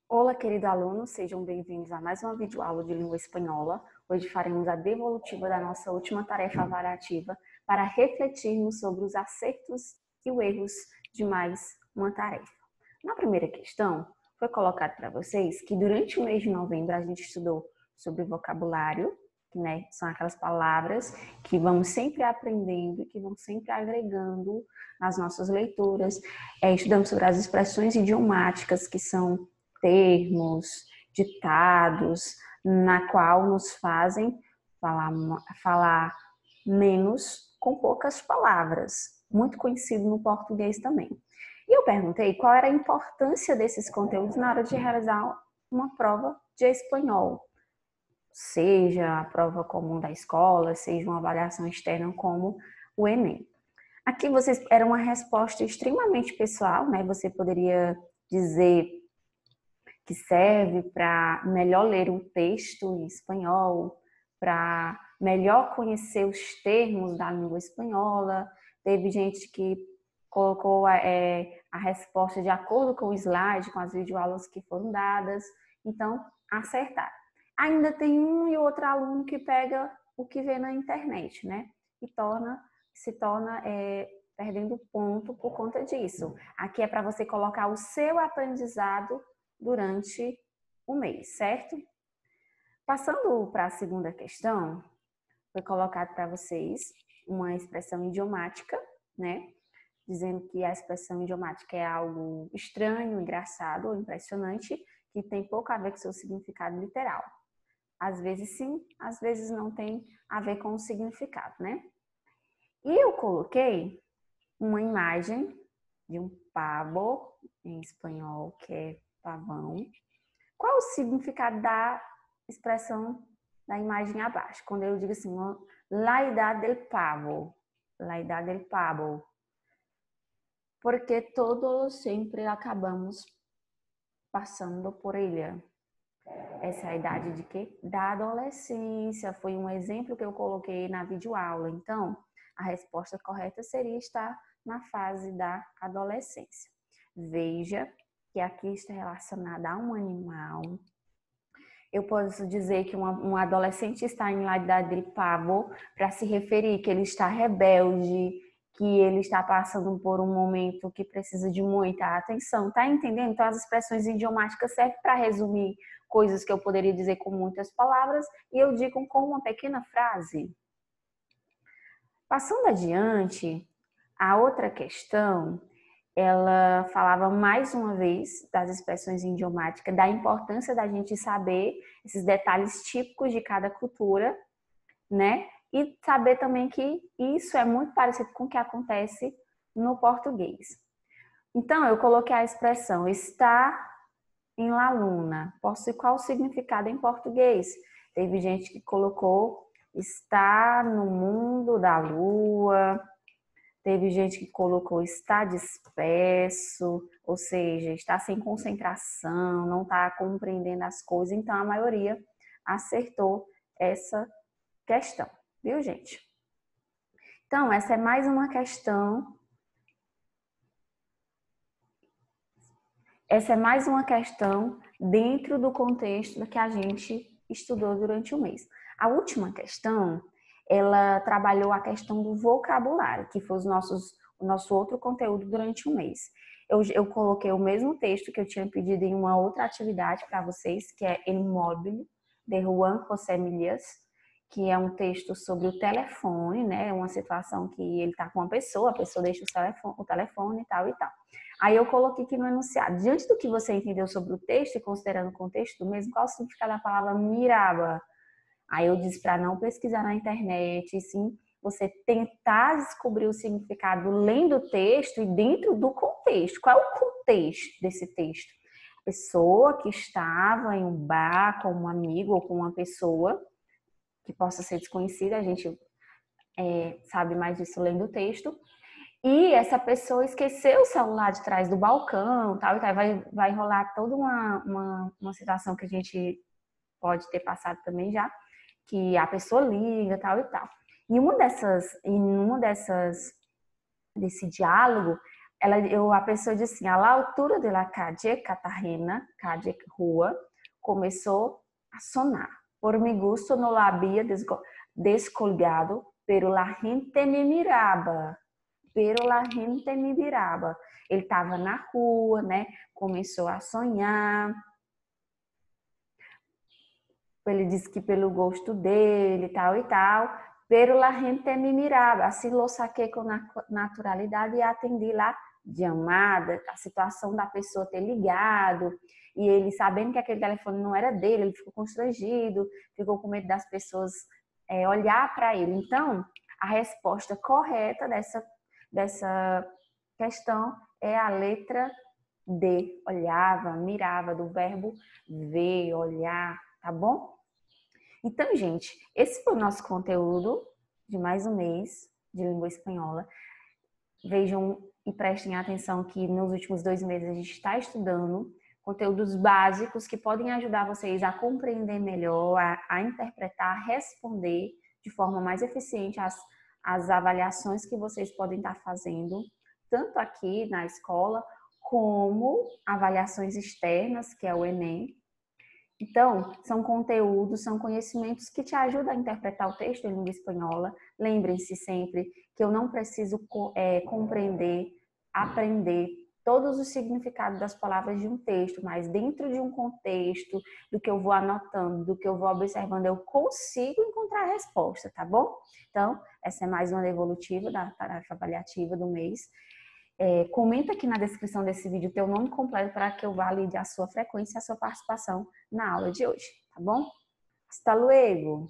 Olá, querido aluno, sejam bem-vindos a mais uma videoaula de língua espanhola. Hoje faremos a devolutiva da nossa última tarefa avaliativa para refletirmos sobre os acertos e os erros de mais uma tarefa. Na primeira questão, foi colocado para vocês que durante o mês de novembro a gente estudou sobre vocabulário, né? São aquelas palavras que vamos sempre aprendendo e que vão sempre agregando nas nossas leituras. Estudamos sobre as expressões idiomáticas, que são termos, ditados, na qual nos fazem falar menos com poucas palavras, muito conhecido no português também. E eu perguntei qual era a importância desses conteúdos na hora de realizar uma prova de espanhol, seja a prova comum da escola, seja uma avaliação externa como o Enem. Aqui vocês era uma resposta extremamente pessoal, né? Você poderia dizer que serve para melhor ler o texto em espanhol, para melhor conhecer os termos da língua espanhola. Teve gente que colocou a resposta de acordo com o slide, com as videoaulas que foram dadas. Então, acertar. Ainda tem um e outro aluno que pega o que vê na internet, né? E se torna perdendo ponto por conta disso. Aqui é para você colocar o seu aprendizado durante o mês, certo? Passando para a segunda questão, foi colocado para vocês uma expressão idiomática, né? Dizendo que a expressão idiomática é algo estranho, engraçado ou impressionante, que tem pouco a ver com seu significado literal. Às vezes sim, às vezes não tem a ver com o significado, né? E eu coloquei uma imagem de um pavo, em espanhol, que é pavão. Qual o significado da expressão da imagem abaixo? Quando eu digo assim, la edad del pavo, la edad del pavo. Porque todos sempre acabamos passando por ella. Essa é a idade de quê? Da adolescência. Foi um exemplo que eu coloquei na videoaula. Então, a resposta correta seria estar na fase da adolescência. Veja que aqui está relacionada a um animal. Eu posso dizer que um adolescente está em la idade del pavo para se referir que ele está rebelde, que ele está passando por um momento que precisa de muita atenção. Tá entendendo? Então, as expressões idiomáticas servem para resumir coisas que eu poderia dizer com muitas palavras e eu digo com uma pequena frase. Passando adiante, a outra questão, ela falava mais uma vez das expressões idiomáticas, da importância da gente saber esses detalhes típicos de cada cultura, né? E saber também que isso é muito parecido com o que acontece no português. Então, eu coloquei a expressão está em la luna. Possui qual o significado em português? Teve gente que colocou está no mundo da lua. Teve gente que colocou está disperso, ou seja, está sem concentração, não está compreendendo as coisas. Então, a maioria acertou essa questão, viu, gente? Então, essa é mais uma questão. Essa é mais uma questão dentro do contexto que a gente estudou durante o mês. A última questão, ela trabalhou a questão do vocabulário, que foi o nosso outro conteúdo durante o mês. Eu coloquei o mesmo texto que eu tinha pedido em uma outra atividade para vocês, que é El Móvil, de Juan José Milias, que é um texto sobre o telefone, né? Uma situação que ele está com uma pessoa, a pessoa deixa o telefone e tal e tal. Aí eu coloquei aqui no enunciado, diante do que você entendeu sobre o texto e considerando o contexto do mesmo, qual o significado da palavra miraba? Aí eu disse para não pesquisar na internet, e sim você tentar descobrir o significado lendo o texto e dentro do contexto. Qual é o contexto desse texto? A pessoa que estava em um bar com um amigo ou com uma pessoa que possa ser desconhecida, a gente sabe mais disso lendo o texto, e essa pessoa esqueceu o celular de trás do balcão, tal e tal. Vai rolar toda uma situação que a gente pode ter passado também já, que a pessoa liga, tal e tal. E desse diálogo, A pessoa disse assim, a la altura de la calle Cartagena, calle rua, começou a sonar. Por mi gusto no la había descolgado, pero la gente me miraba. Pero la gente me miraba. Ele estava na rua, né? Começou a sonhar. Ele disse que pelo gosto dele, tal e tal. Pero la gente me miraba. Assim, lo saquei com naturalidade e atendi lá chamada, a situação da pessoa ter ligado. E ele, sabendo que aquele telefone não era dele, ele ficou constrangido, ficou com medo das pessoas olhar para ele. Então, a resposta correta dessa questão é a letra D. Olhava, mirava, do verbo ver, olhar, tá bom? Então, gente, esse foi o nosso conteúdo de mais um mês de língua espanhola. Vejam e prestem atenção que nos últimos 2 meses a gente está estudando conteúdos básicos que podem ajudar vocês a compreender melhor, a interpretar, a responder de forma mais eficiente as avaliações que vocês podem estar fazendo, tanto aqui na escola, como avaliações externas, que é o Enem. Então, são conteúdos, são conhecimentos que te ajudam a interpretar o texto em língua espanhola. Lembrem-se sempre que eu não preciso compreender, aprender todos os significados das palavras de um texto, mas dentro de um contexto, do que eu vou anotando, do que eu vou observando, eu consigo encontrar a resposta, tá bom? Então, essa é mais uma devolutiva da tarefa avaliativa do mês. Comenta aqui na descrição desse vídeo o teu nome completo para que eu valide a sua frequência e a sua participação na aula de hoje, tá bom? Hasta luego!